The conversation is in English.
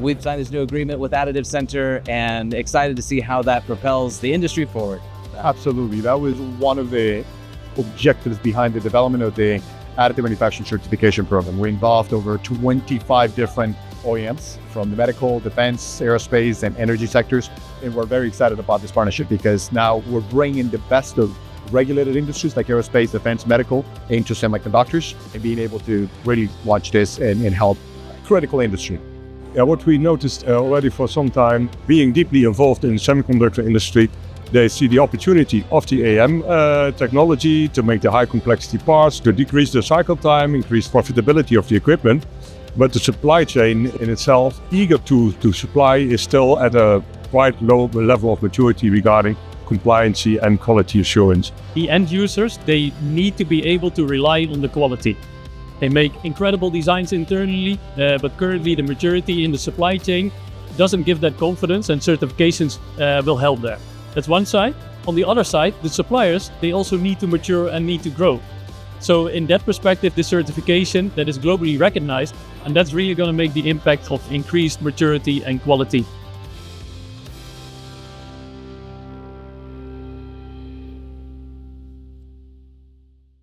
We've signed this new agreement with Additive Center and excited to see how that propels the industry forward. Absolutely. That was one of the objectives behind the development of the Additive Manufacturing Certification Program. We involved over 25 different OEMs from the medical, defense, aerospace, and energy sectors. And we're very excited about this partnership because now we're bringing the best of regulated industries like aerospace, defense, medical into semiconductors and being able to really launch this and help critical industry. Yeah, what we noticed already for some time, being deeply involved in the semiconductor industry, they see the opportunity of the AM technology to make the high complexity parts, to decrease the cycle time, increase profitability of the equipment. But the supply chain in itself, eager to supply, is still at a quite low level of maturity regarding compliancy and quality assurance. The end users, they need to be able to rely on the quality. They make incredible designs internally, but currently the maturity in the supply chain doesn't give that confidence, and certifications will help there. That's one side. On the other side, the suppliers, they also need to mature and need to grow. So in that perspective, the certification that is globally recognized, and that's really going to make the impact of increased maturity and quality